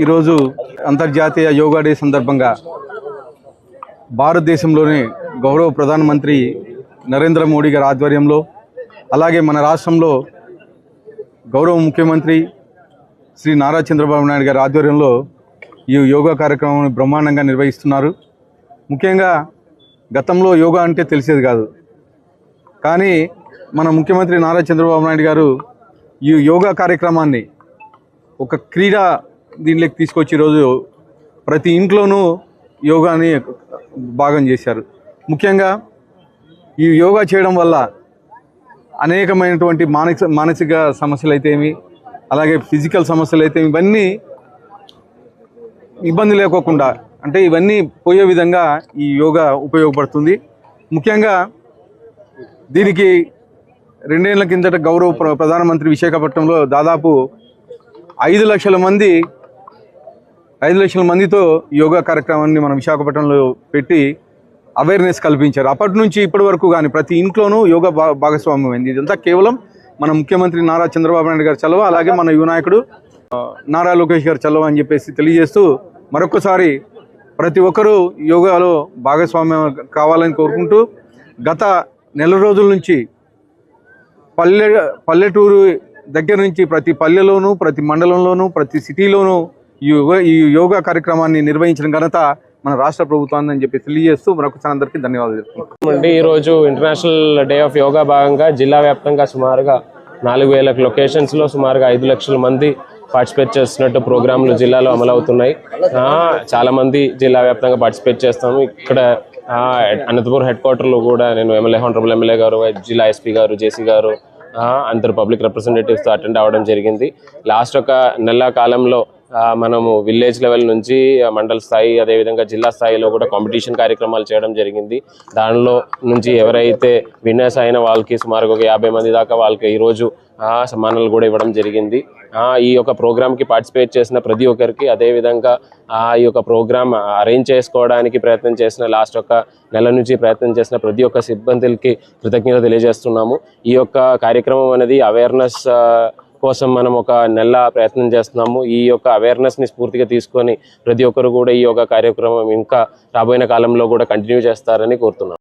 ఈరోజు అంతర్జాతీయ యోగా డే సందర్భంగా భారతదేశంలోని గౌరవ ప్రధానమంత్రి నరేంద్ర మోడీ గారి ఆధ్వర్యంలో అలాగే మన రాష్ట్రంలో గౌరవ ముఖ్యమంత్రి శ్రీ నారా చంద్రబాబు నాయుడు గారి ఆధ్వర్యంలో ఈ యోగా కార్యక్రమాన్ని బ్రహ్మాండంగా నిర్వహిస్తున్నారు. ముఖ్యంగా గతంలో యోగా అంటే తెలిసేది కాదు, కానీ మన ముఖ్యమంత్రి నారా చంద్రబాబు నాయుడు గారు ఈ యోగా కార్యక్రమాన్ని ఒక క్రీడా దీనిలోకి తీసుకొచ్చి ఈరోజు ప్రతి ఇంట్లోనూ యోగాని భాగం చేశారు. ముఖ్యంగా ఈ యోగా చేయడం వల్ల అనేకమైనటువంటి మానసిక సమస్యలు అయితేమి అలాగే ఫిజికల్ సమస్యలు అయితే ఇవన్నీ ఇబ్బంది లేకోకుండా అంటే ఇవన్నీ పోయే విధంగా ఈ యోగా ఉపయోగపడుతుంది. ముఖ్యంగా దీనికి 2 ఏళ్ల కిందట గౌరవ ప్రధానమంత్రి విశాఖపట్నంలో దాదాపు 5 లక్షల మందితో యోగా కార్యక్రమాన్ని మనం విశాఖపట్నంలో పెట్టి అవేర్నెస్ కల్పించారు. అప్పటి నుంచి ఇప్పటి వరకు కానీ ప్రతి ఇంట్లోనూ యోగా భాగస్వామ్యమైంది. ఇదంతా కేవలం మన ముఖ్యమంత్రి నారా చంద్రబాబు నాయుడు గారి చలవ అలాగే మన యువ నాయకుడు నారా లోకేష్ గారి చలవ అని చెప్పేసి తెలియజేస్తూ మరొకసారి ప్రతి ఒక్కరూ యోగాలో భాగస్వామ్యం కావాలని కోరుకుంటూ గత నెల రోజుల నుంచి పల్లెటూరు దగ్గర నుంచి ప్రతి పల్లెలోనూ ప్రతి మండలంలోనూ ప్రతి సిటీలోనూ ఈ యోగా కార్యక్రమాన్ని నిర్వహించిన ఘనత మన రాష్ట్ర ప్రభుత్వాన్ని అని చెప్పి తెలియజేస్తూ మరొకసారి అందరికీ ధన్యవాదాలు చెప్తున్నాను. ఈరోజు ఇంటర్నేషనల్ డే ఆఫ్ యోగా భాగంగా జిల్లా వ్యాప్తంగా సుమారుగా 4000 లొకేషన్స్లో సుమారుగా 5 లక్షల మంది పార్టిసిపేట్ చేస్తున్నట్టు ప్రోగ్రాంలు జిల్లాలో అమలవుతున్నాయి. చాలా మంది జిల్లా వ్యాప్తంగా పార్టిసిపేట్ చేస్తాము. ఇక్కడ అనంతపూర్ హెడ్ క్వార్టర్లో కూడా నేను హానరబుల్ ఎమ్మెల్యే గారు, జిల్లా ఎస్పీ గారు, జేసీ గారు అందరు పబ్లిక్ రిప్రజెంటేటివ్స్తో అటెండ్ అవ్వడం జరిగింది. లాస్ట్ ఒక నెల కాలంలో మనము విలేజ్ లెవెల్ నుంచి మండల స్థాయి అదేవిధంగా జిల్లా స్థాయిలో కూడా కాంపిటీషన్ కార్యక్రమాలు చేయడం జరిగింది. దానిలో నుంచి ఎవరైతే విన్నర్స్ అయిన వాళ్ళకి సుమారుగా ఒక 50 మంది దాకా వాళ్ళకి ఈరోజు సమ్మానాలు కూడా ఇవ్వడం జరిగింది. ఈ యొక్క ప్రోగ్రామ్కి పార్టిసిపేట్ చేసిన ప్రతి ఒక్కరికి అదేవిధంగా ఈ యొక్క ప్రోగ్రామ్ అరేంజ్ చేసుకోవడానికి ప్రయత్నం చేసిన లాస్ట్ ఒక నెల నుంచి ప్రయత్నం చేసిన ప్రతి ఒక్క సిబ్బందికి కృతజ్ఞత తెలియజేస్తున్నాము. ఈ యొక్క కార్యక్రమం అనేది అవేర్నెస్ కోసం మనం ఒక నెల ప్రయత్నం చేస్తున్నాము. ఈ యొక్క అవేర్నెస్ని స్ఫూర్తిగా తీసుకొని ప్రతి ఒక్కరు కూడా ఈ యొక్క కార్యక్రమం ఇంకా రాబోయే కాలంలో కూడా కంటిన్యూ చేస్తారని కోరుతున్నాం.